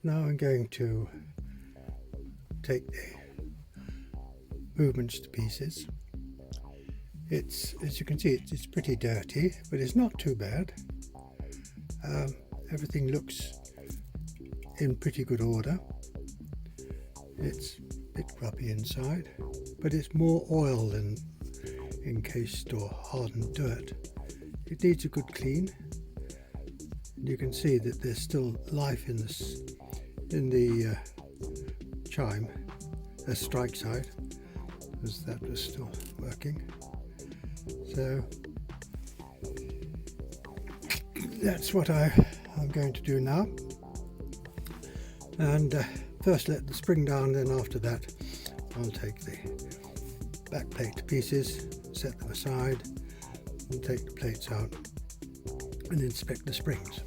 Now I'm going to take the movements to pieces. It's, as you can see, it's pretty dirty, but it's not too bad. Everything looks in pretty good order. It's a bit grubby inside, but it's more oil than encased or hardened dirt. It needs a good clean. You can see that there's still life in this, in the chime, the strike side, as that was still working. So that's what I'm going to do now. And first let the spring down, then after that I'll take the back plate to pieces, set them aside, and take the plates out and inspect the springs.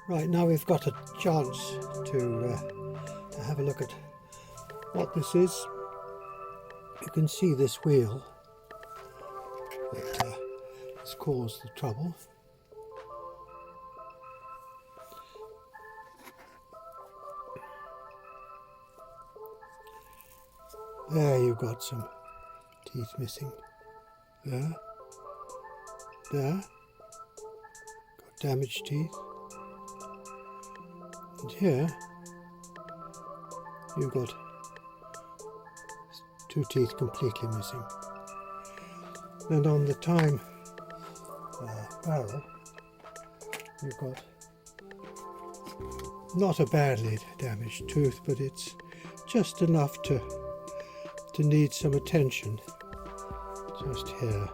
Right, now we've got a chance to have a look at what this is. You can see this wheel that has caused the trouble. There you've got some teeth missing. There. Got damaged teeth. And here you've got two teeth completely missing. And on the time barrel you've got not a badly damaged tooth, but it's just enough to need some attention just here.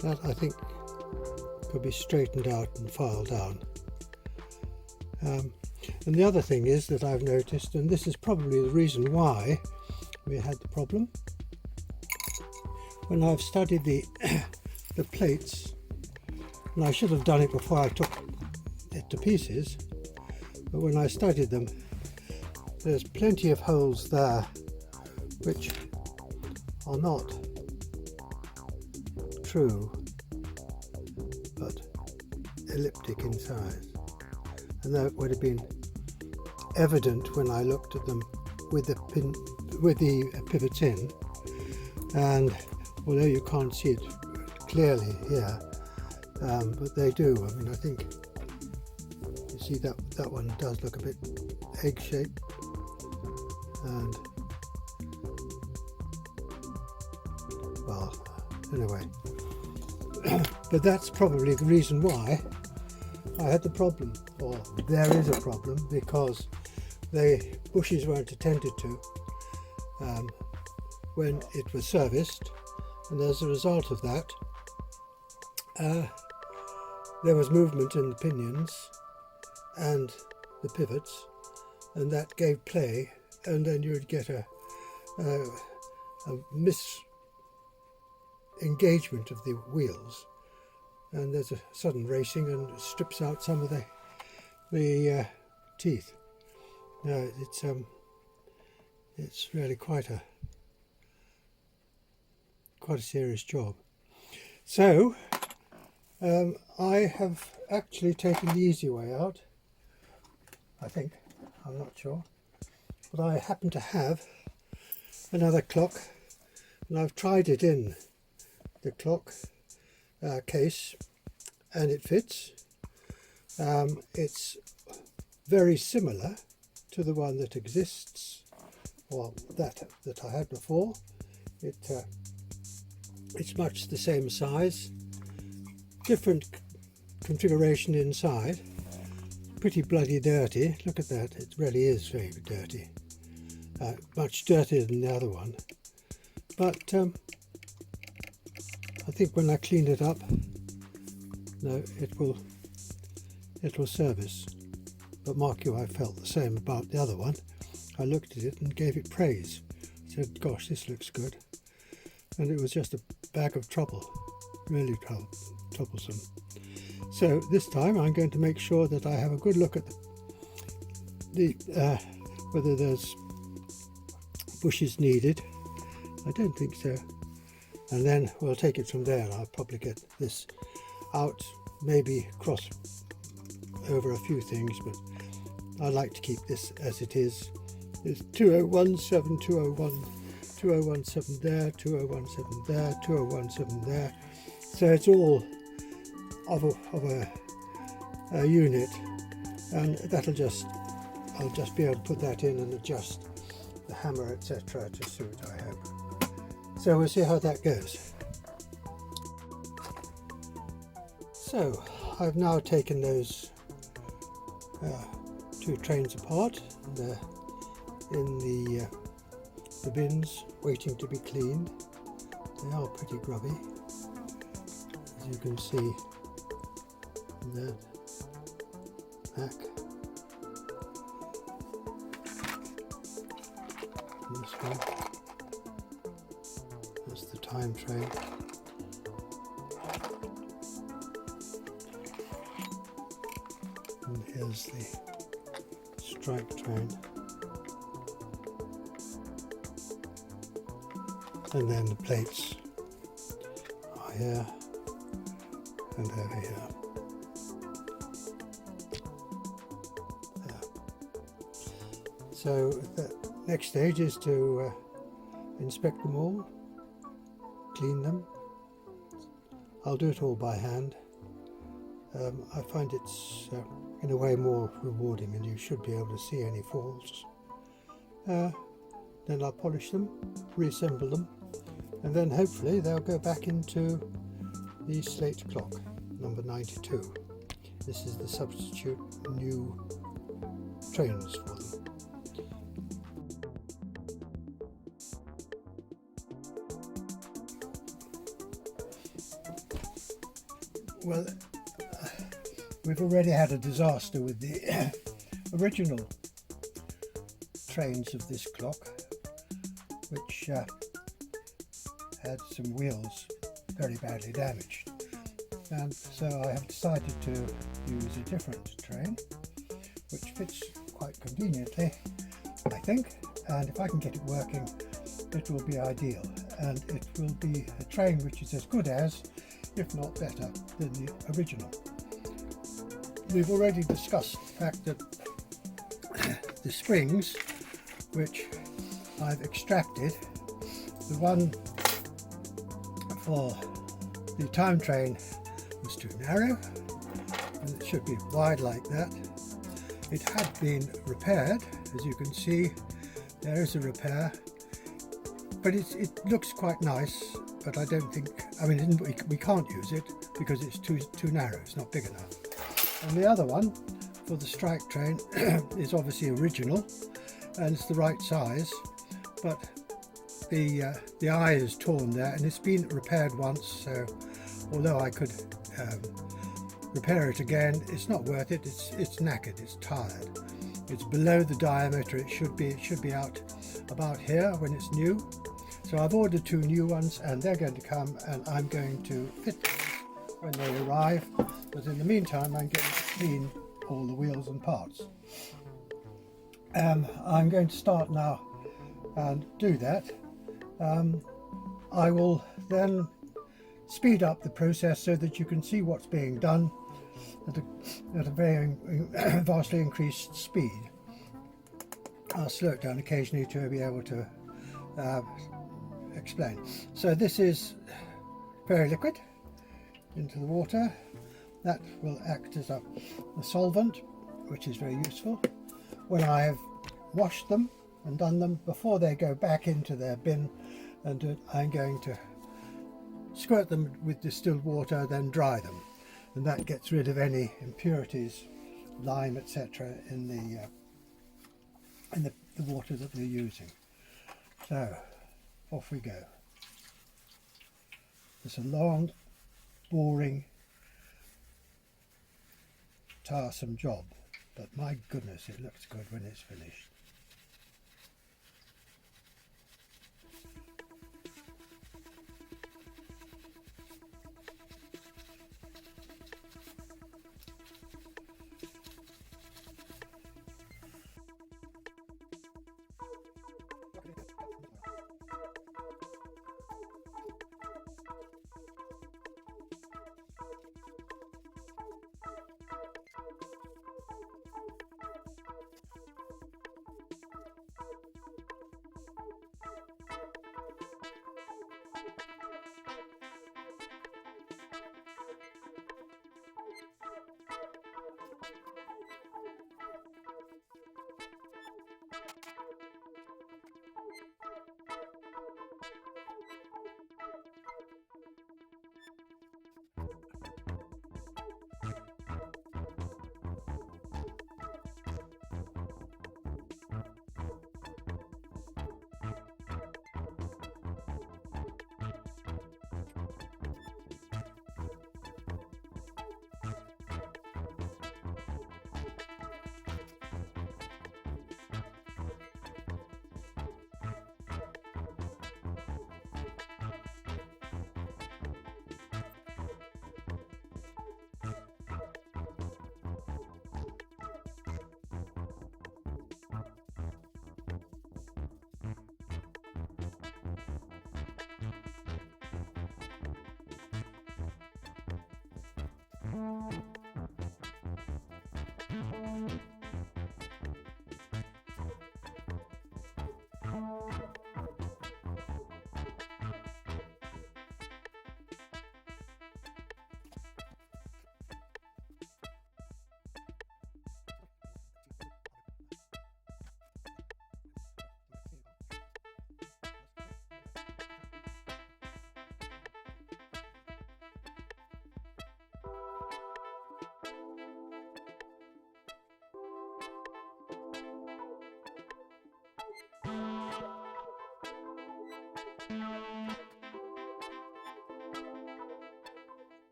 That, I think, could be straightened out and filed down. And the other thing is that I've noticed, and this is probably the reason why we had the problem, when I've studied the the plates, and I should have done it before I took it to pieces, but when I studied them, there's plenty of holes there which are not true but elliptic in size, and that would have been evident when I looked at them with the pivots in. And although you can't see it clearly here, but they do. I mean, I think you see that one does look a bit egg-shaped, and well, anyway. But that's probably the reason why I had the problem, or there is a problem, because the bushes weren't attended to when it was serviced, and as a result of that there was movement in the pinions and the pivots, and that gave play, and then you would get a misengagement of the wheels, and there's a sudden racing and strips out some of the the teeth. No, it's really quite a serious job. So I have actually taken the easy way out, I think. I'm not sure, but I happen to have another clock, and I've tried it in the clock case, and it fits. It's very similar to the one that exists, or that I had before. It's much the same size, different configuration inside. Pretty bloody dirty. Look at that, it really is very dirty. Much dirtier than the other one. But I think when I clean it up, no, it will service. But mark you, I felt the same about the other one. I looked at it and gave it praise. Said, gosh, this looks good. And it was just a bag of trouble, really troublesome. So this time I'm going to make sure that I have a good look at whether there's bushes needed. I don't think so. And then we'll take it from there, and I'll probably get this out, maybe cross over a few things, but I like to keep this as it is. There's 2017, 2017 there, 2017 there, 2017 there. So it's all of a unit, and I'll just be able to put that in and adjust the hammer, etc. to suit, I hope. So we'll see how that goes. So I've now taken those two trains apart, and they're in the bins waiting to be cleaned. They are pretty grubby, as you can see in that back. And this one, that's the time train. And here's the strike train. And then the plates are here and over here. There. So the next stage is to inspect them all, clean them. I'll do it all by hand. I find it's in a way more rewarding, and you should be able to see any faults. Then I'll polish them, reassemble them, and then hopefully they'll go back into the Slate clock, number 92. This is the substitute new trains for them. Well, we've already had a disaster with the original trains of this clock, which had some wheels very badly damaged, and so I have decided to use a different train which fits quite conveniently, I think, and if I can get it working it will be ideal, and it will be a train which is as good as, if not better, than the original. We've already discussed the fact that the springs, which I've extracted, the one for the time train was too narrow, and it should be wide like that. It had been repaired, as you can see, there is a repair, but it looks quite nice, but I don't think, I mean, we can't use it because it's too narrow, it's not big enough. And the other one for the strike train is obviously original, and it's the right size, but the eye is torn there, and it's been repaired once, so although I could repair it again, it's not worth it. It's knackered, it's tired, it's below the diameter it should be out about here when it's new. So I've ordered two new ones, and they're going to come, and I'm going to fit them when they arrive, but in the meantime I'm going to clean all the wheels and parts. I'm going to start now and do that. I will then speed up the process so that you can see what's being done at a very vastly increased speed. I'll slow it down occasionally to be able to explain. So this is fairy liquid into the water. That will act as a solvent, which is very useful. When I have washed them and done them, before they go back into their bin and do it, I'm going to squirt them with distilled water, then dry them, and that gets rid of any impurities, lime, etc. in the water that we're using. So off we go. It's a long, boring, tiresome job, but my goodness, it looks good when it's finished.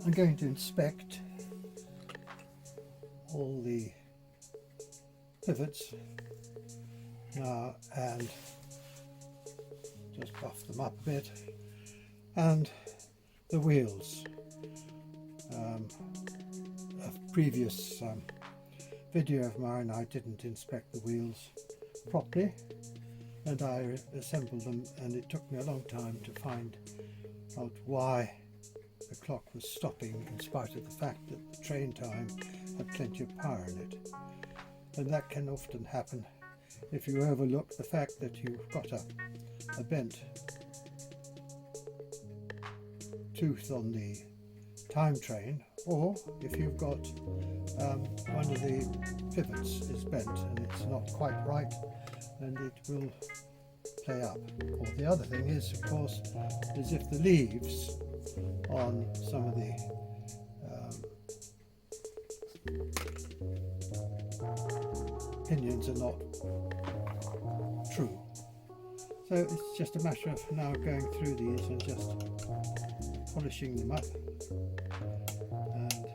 I'm going to inspect all the pivots now and just buff them up a bit, and the wheels. A previous video of mine, I didn't inspect the wheels properly and I assembled them, and it took me a long time to find out why the clock was stopping in spite of the fact that the train time had plenty of power in it. And that can often happen if you overlook the fact that you've got a bent tooth on the time train, or if you've got one of the pivots is bent and it's not quite right, and it will play up. Or the other thing is, of course, is if the leaves on some of the pinions are not true. So it's just a matter of now going through these and just polishing them up, and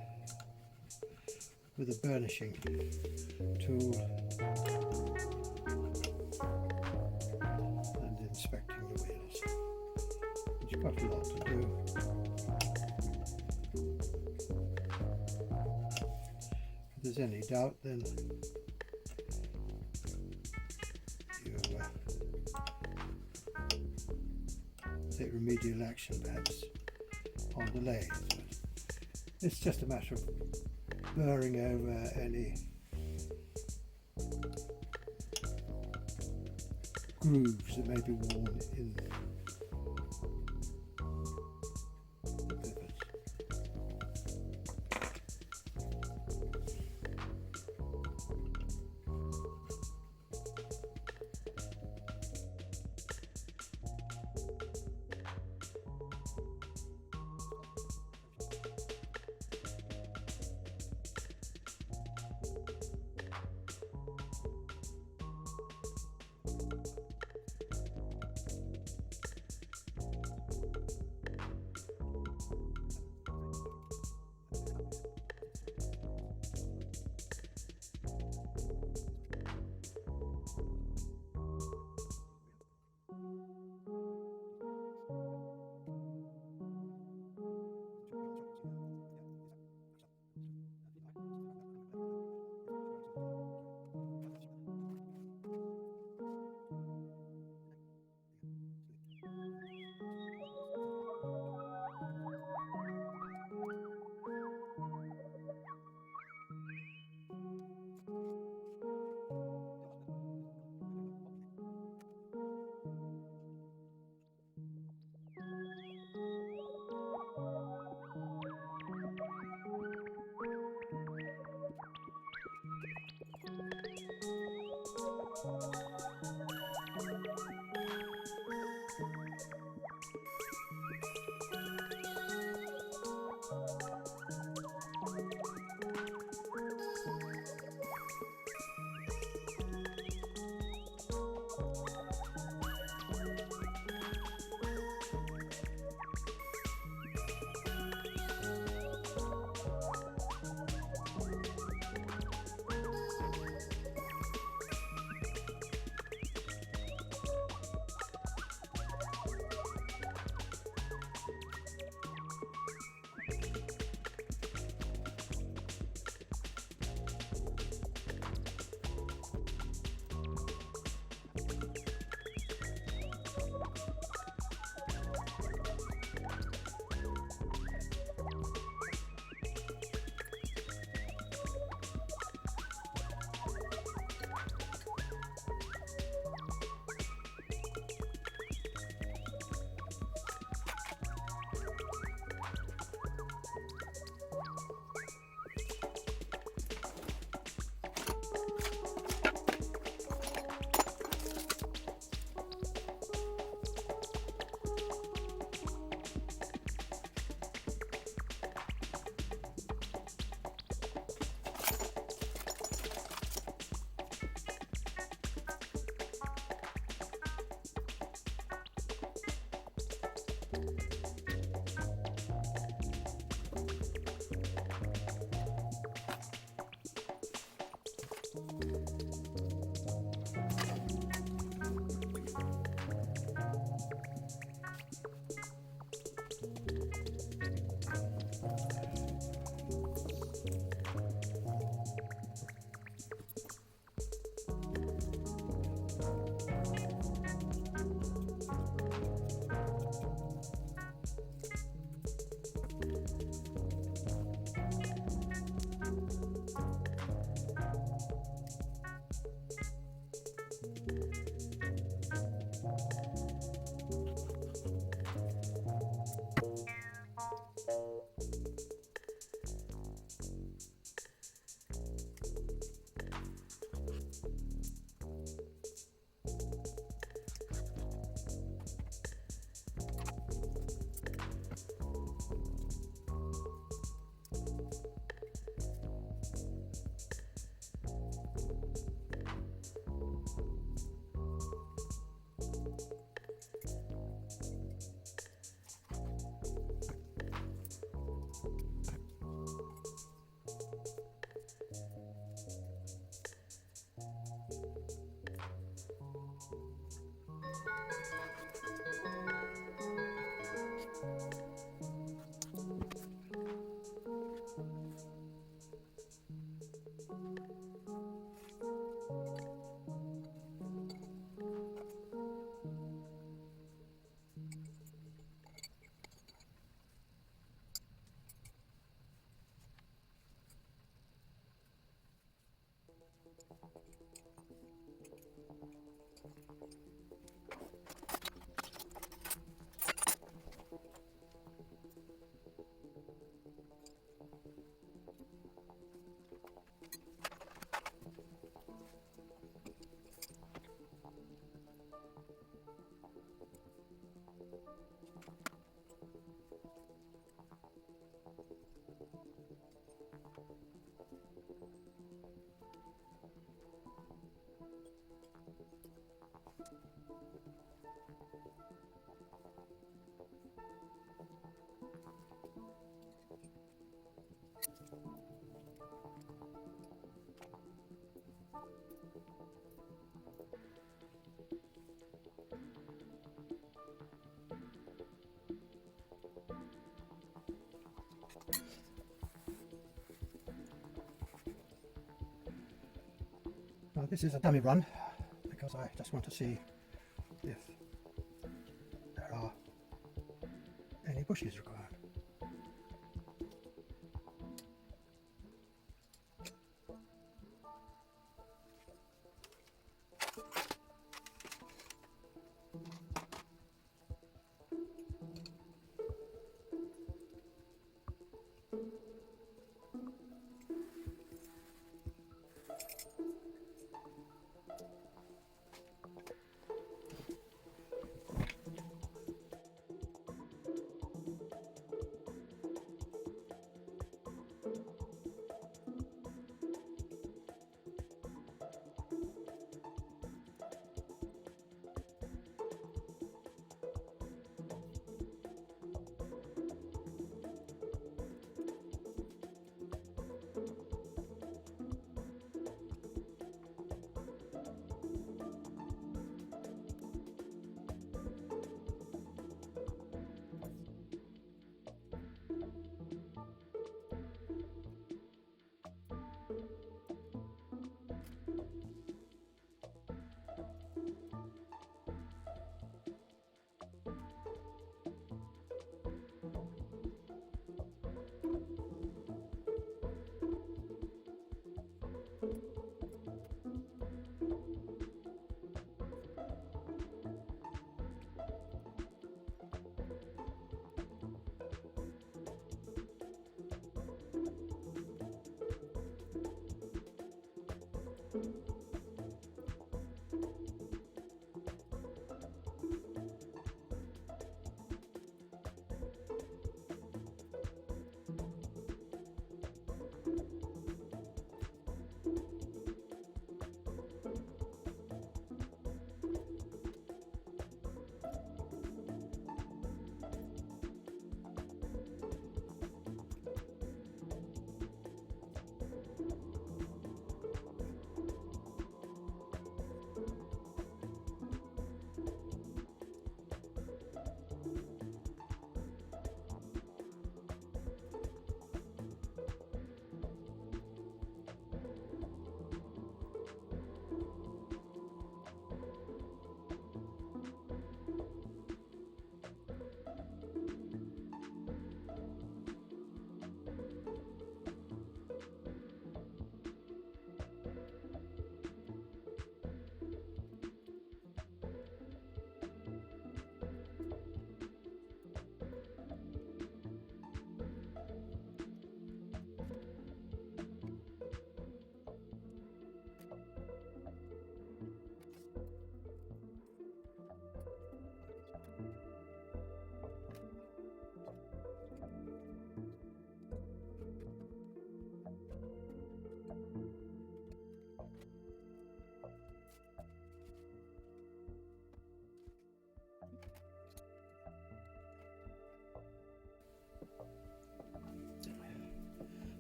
with a burnishing tool, and inspecting the wheels. There's quite a lot to do. If there's any doubt, then you take remedial action perhaps on the lathe. It's just a matter of burring over any grooves that may be worn in the pivot. Now this is a dummy run because I just want to see if there are any bushes required.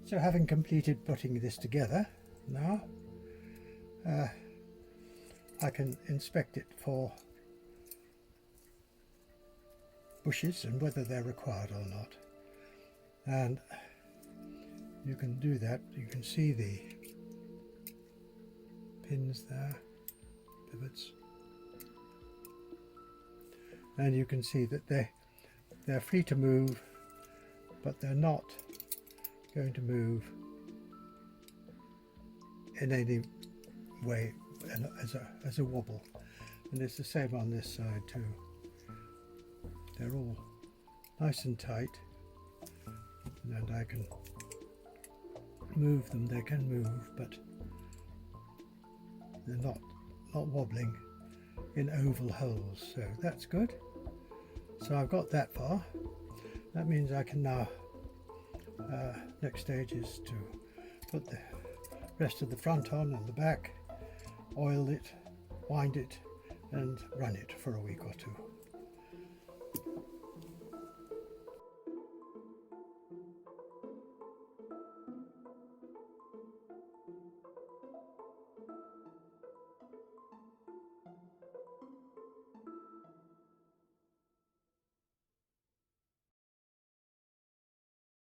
So having completed putting this together now, I can inspect it for bushes and whether they're required or not. And you can do that. You can see the pins there, pivots, and you can see that they're free to move, but they're not going to move in any way as a wobble. And it's the same on this side too. They're all nice and tight, and I can move them. They can move, but they're not wobbling in oval holes, so that's good. So I've got that far. That means I can now, next stage is to put the rest of the front on and the back, oil it, wind it and run it for a week or two.